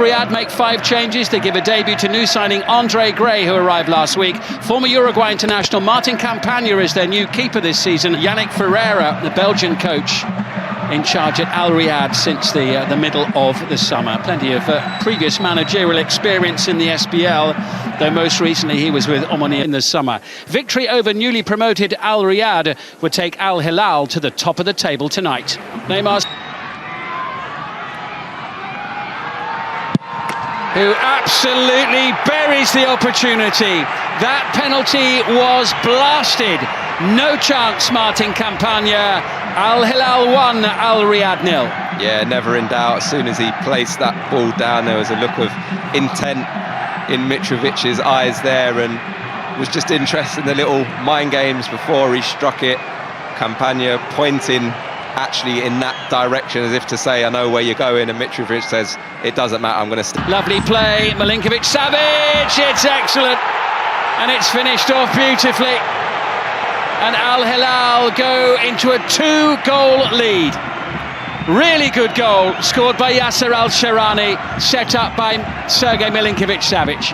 RIYADH make 5 changes. They give a debut to new signing Andre Gray, who arrived last week. Former Uruguay international Martin Campagna is their new keeper this season. Yannick Ferreira, the Belgian coach, in charge at RIYADH since the middle of the summer. Plenty of previous managerial experience in the SPL, though most recently he was with Omani in the summer. Victory over newly promoted RIYADH would take Al Hilal to the top of the table tonight. Neymar's who absolutely buries the opportunity. That penalty was blasted. No chance, Martin Campagna. Al Hilal 1, Al RIYADH 0. Yeah, never in doubt. As soon as he placed that ball down, there was a look of intent in Mitrovic's eyes there, and was just interested in the little mind games before he struck it. Campagna pointing actually in that direction as if to say, I know where you're going, and Mitrovic says, it doesn't matter, I'm going to... Lovely play, Milinkovic-Savic, it's excellent, and it's finished off beautifully. And Al Hilal go into a 2-goal lead. Really good goal, scored by Yasser Al-Sharani, set up by Sergej Milinkovic-Savic.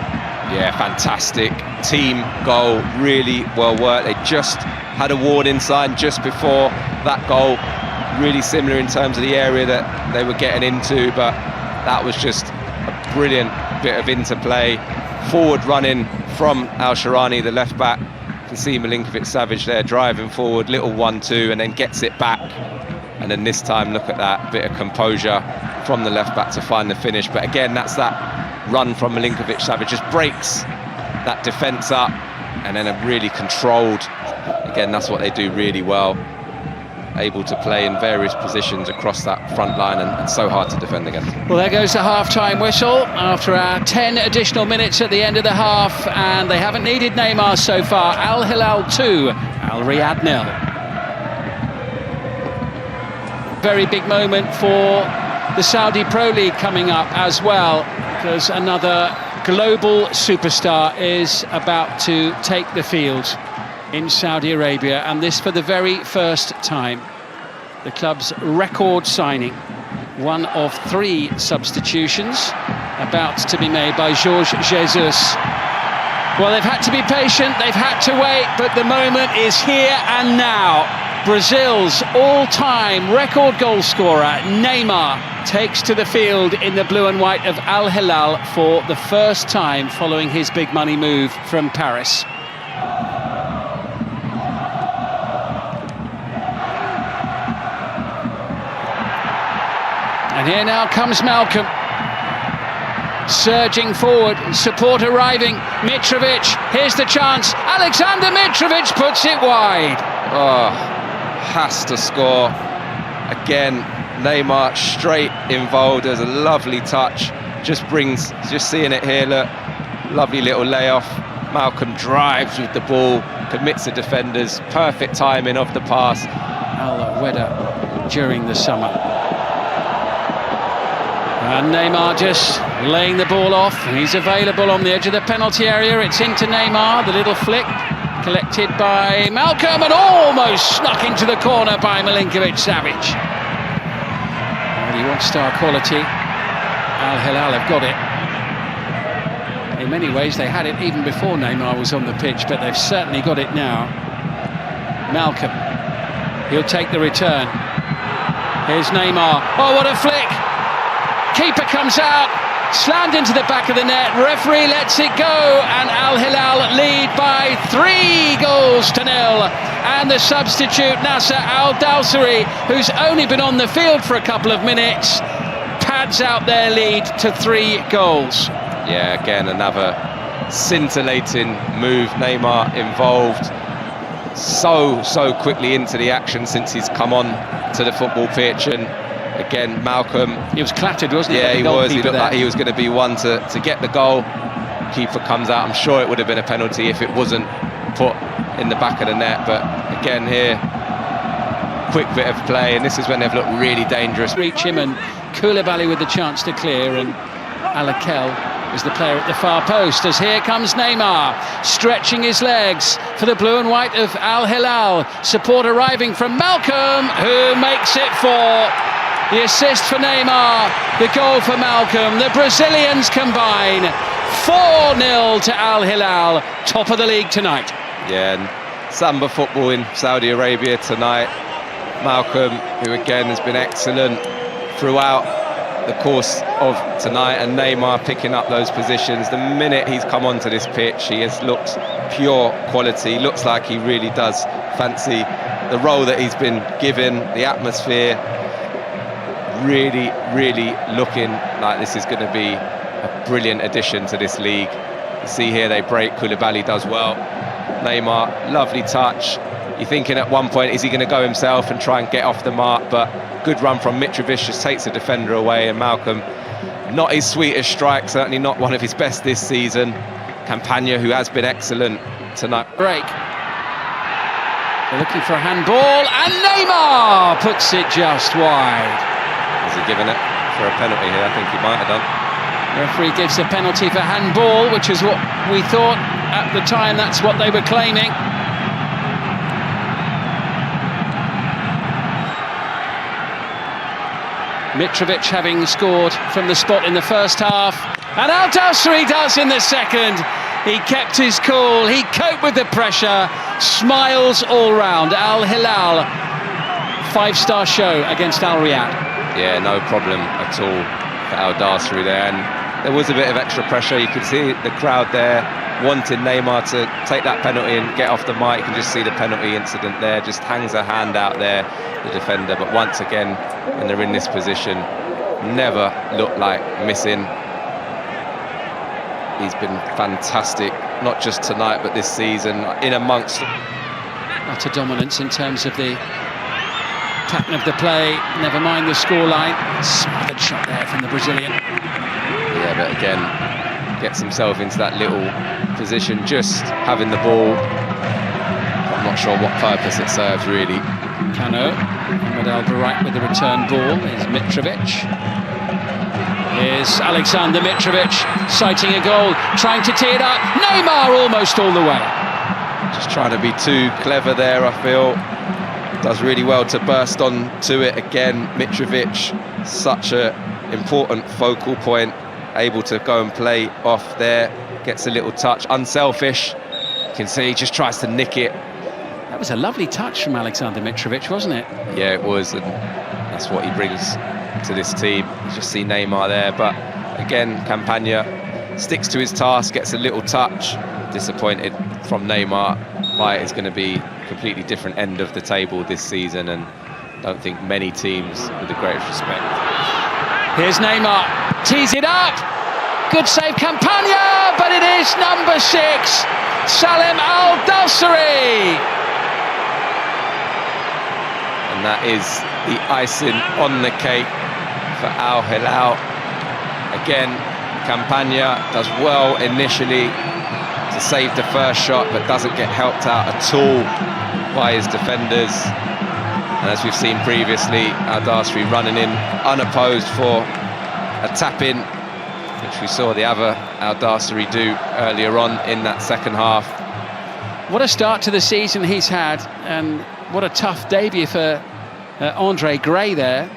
Yeah, fantastic team goal, really well worked. They just had a warning sign just before that goal. Really similar in terms of the area that they were getting into, but that was just a brilliant bit of interplay. Forward running from Al-Sharani, the left back. You can see Milinkovic-Savic there driving forward, little 1-2, and then gets it back. And then this time, look at that bit of composure from the left back to find the finish. But again, that's that run from Milinkovic-Savic, just breaks that defence up, and then a really controlled, again, that's what they do really well. Able to play in various positions across that front line, and so hard to defend against. Well, there goes the half-time whistle after our 10 additional minutes at the end of the half, and they haven't needed Neymar so far. Al Hilal 2, Al RIYADH 0. Very big moment for the Saudi Pro League coming up as well, because another global superstar is about to take the field in Saudi Arabia, and this for the very first time. The club's record signing, one of 3 substitutions about to be made by Jorge Jesus. Well, they've had to be patient, they've had to wait, but the moment is here and now. Brazil's all-time record goal scorer, Neymar, takes to the field in the blue and white of Al Hilal for the first time following his big money move from Paris. And here now comes Malcolm, surging forward, support arriving, Mitrovic, here's the chance, Alexander Mitrovic puts it wide. Oh, has to score. Again, Neymar straight involved, there's a lovely touch, just seeing it here, look, lovely little layoff. Malcolm drives with the ball, commits the defenders, perfect timing of the pass. Al RIYADH during the summer. And Neymar just laying the ball off. He's available on the edge of the penalty area. It's into Neymar, the little flick, collected by Malcolm, and almost snuck into the corner by Milinkovic-Savic. Well, you want star quality, Al Hilal have got it. In many ways, they had it even before Neymar was on the pitch, but they've certainly got it now. Malcolm, he'll take the return. Here's Neymar. Oh, what a flick! Keeper comes out, slammed into the back of the net, referee lets it go, and Al Hilal lead by 3-0. And the substitute Nasser Al-Dawsari, who's only been on the field for a couple of minutes, pads out their lead to 3 goals. Yeah, again, another scintillating move. Neymar involved so quickly into the action since he's come on to the football pitch, and again, Malcolm... He was clattered, wasn't he? Yeah, he was. He looked like he was going to be one to get the goal. Keeper comes out. I'm sure it would have been a penalty if it wasn't put in the back of the net. But again here, quick bit of play, and this is when they've looked really dangerous. Reach him, and Koulibaly with the chance to clear, and Alakel is the player at the far post, as here comes Neymar, stretching his legs for the blue and white of Al Hilal. Support arriving from Malcolm, who makes it 4. The assist for Neymar, the goal for Malcolm. The Brazilians combine. 4-0 to Al Hilal, top of the league tonight. Yeah, and Samba football in Saudi Arabia tonight. Malcolm, who again has been excellent throughout the course of tonight, and Neymar picking up those positions. The minute he's come onto this pitch, he has looked pure quality. Looks like he really does fancy the role that he's been given, the atmosphere. Really, really looking like this is going to be a brilliant addition to this league. You see here they break, Koulibaly does well. Neymar, lovely touch. You're thinking at one point, is he going to go himself and try and get off the mark? But good run from Mitrovic, just takes the defender away, and Malcolm, not his sweetest strike, certainly not one of his best this season. Campagna, who has been excellent tonight. Break. They're looking for a handball, and Neymar puts it just wide. Has he given it for a penalty here? I think he might have done. The referee gives a penalty for handball, which is what we thought at the time. That's what they were claiming. Mitrovic having scored from the spot in the first half, and Al Dawsari does in the second. He kept his cool, he coped with the pressure, smiles all round. Al Hilal, 5-star show against Al Riyadh. Yeah, no problem at all for Al Dawsari there, and there was a bit of extra pressure. You could see the crowd there wanting Neymar to take that penalty and get off the mark. You can just see the penalty incident there, just hangs a hand out there, the defender. But once again, when they're in this position, never looked like missing. He's been fantastic, not just tonight, but this season, in amongst. Utter dominance in terms of the pattern of the play, never mind the scoreline. Smothered shot there from the Brazilian. Yeah, but again, gets himself into that little position, just having the ball. I'm not sure what purpose it serves, really. Cano, Ahmed Al-Barak with the return ball, is Mitrovic. Here's Alexander Mitrovic, sighting a goal, trying to tee it up. Neymar almost all the way. Just trying to be too clever there, I feel. Does really well to burst on to it again. Mitrovic, such an important focal point, able to go and play off there. Gets a little touch, unselfish. You can see he just tries to nick it. That was a lovely touch from Alexander Mitrovic, wasn't it? Yeah, it was, and that's what he brings to this team. You just see Neymar there, but again, Campagna sticks to his task, gets a little touch. Disappointed from Neymar, but it's going to be a completely different end of the table this season, and don't think many teams with the greatest respect. Here's Neymar, tees it up. Good save, Campagna, but it is number 6, Salem Al Dawsari. And that is the icing on the cake for Al Hilal. Again, Campagna does well initially to save the first shot, but doesn't get helped out at all by his defenders. And as we've seen previously, Al Dawsari running in unopposed for a tap-in, which we saw the other Al Dawsari do earlier on in that second half. What a start to the season he's had, and what a tough debut for Andre Gray there.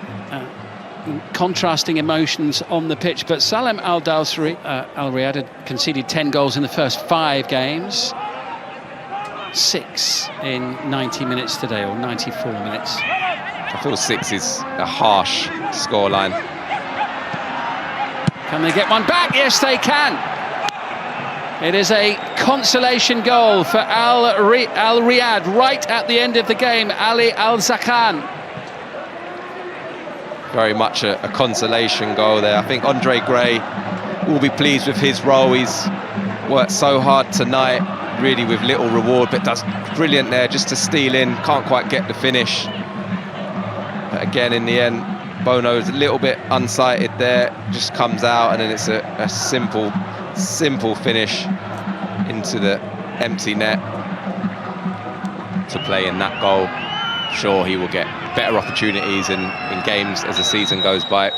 Contrasting emotions on the pitch, but Salem Al Dawsari, Al Riyadh had conceded 10 goals in the first 5 games, 6 in 90 minutes today, or 94 minutes. I feel 6 is a harsh scoreline. Can they get one back? Yes, they can. It is a consolation goal for Al Riyadh right at the end of the game. Ali Al-Zakhan. Very much a consolation goal there. I think Andre Gray will be pleased with his role. He's worked so hard tonight, really with little reward, but does brilliant there just to steal in. Can't quite get the finish. But again, in the end, Bono's a little bit unsighted there. Just comes out, and then it's a simple finish into the empty net to play in that goal. Sure, he will get better opportunities in games as the season goes by.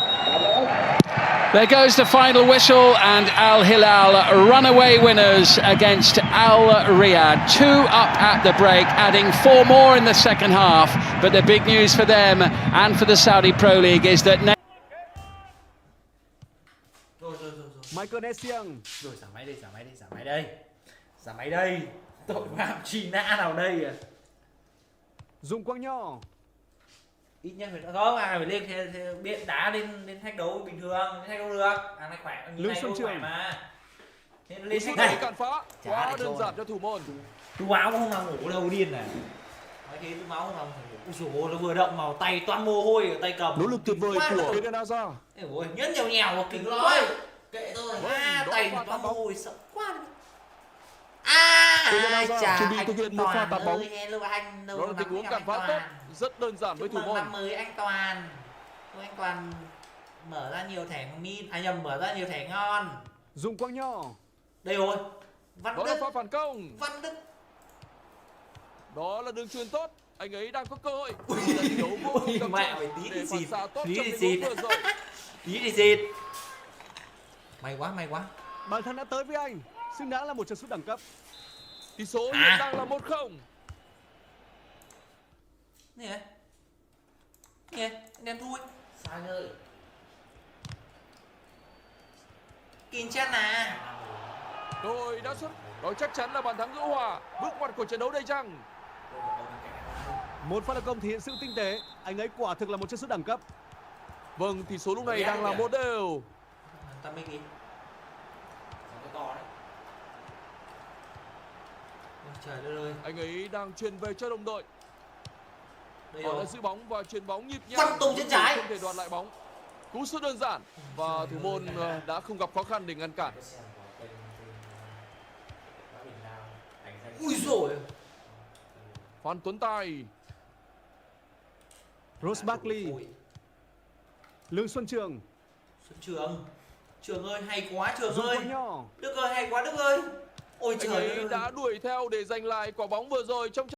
There goes the final whistle, and Al Hilal runaway winners against Al Riyadh. 2 up at the break, adding 4 more in the second half. But the big news for them and for the Saudi Pro League is that Michael Essien. Rồi xả máy đây. Xả máy đây. Tội phạm truy nã nào đây à? Dùng Quang Nho. Ít nhất phải không, phải lên theo biết đá lên thách đấu bình thường, lên thách đấu được. Này khỏe, như này không khỏe mà. Thế lên thách này này. cản phá quá đơn giản cho thủ môn. Tú Báo không nào ngủ đâu điên này. Nói thế Tú Báo không nào ngủ. Ui dồi ôi, nó vừa động vào tay toan mồ hôi ở tay cầm. Nỗ lực tuyệt vời của Eden. Ôi, nhớt nhèo vào kính rồi. Kệ tôi. Tay toan mồ hôi sợ quá. Chuẩn bị thực hiện một pha tạt bóng. Hello anh, Đó là tình huống cản phá tốt, rất đơn giản với thủ môn. Năm mới anh Toàn. Anh Toàn mở ra nhiều thẻ min, mở ra nhiều thẻ ngon. Dùng Quang Nho. Đây rồi. Văn Đó Đức. là pha phản công. Văn Đức. Đó là đường chuyền tốt. Anh ấy đang có cơ hội. Là thi đấu vô cùng căng Mẹ thẳng mày tí để đi phản xịt. xạ tốt Tí trong đi tình huống xịt. vừa rồi. Tí đi xịt. May quá. Bàn thắng đã tới với anh, xứng đáng là một chân sút đẳng cấp. Tỷ số hiện đang là 1-0. Nè. Nè, anh em thui. Sai ơi. Kín chân à. Đội đã xuất. Đó chắc chắn là bàn thắng gỡ hòa. Bước ngoặt của trận đấu đây chăng? Một pha tấn công thể hiện sự tinh tế, anh ấy quả thực là một chân sút đẳng cấp. Vâng, tỷ số lúc này đang là 1 đều. Ta mấy kì. Cái to đấy. Ôi trời đất ơi. Anh ấy đang truyền về cho đồng đội. Đây Họ rồi. đã giữ bóng và chuyền bóng nhịp nhàng. Văn Tùng chân trái. Không thể đoạt lại bóng. Cú sút đơn giản và thủ môn đã không gặp khó khăn để ngăn cản. Ui dồi. Phan Tuấn Tài. Ross Barkley. Lương Xuân Trường. Trường ơi hay quá Trường Dùng ơi. Quang Nho. Đức ơi hay quá Đức ơi. Ôi Anh trời ấy ơi. đã đuổi theo để giành lại quả bóng vừa rồi trong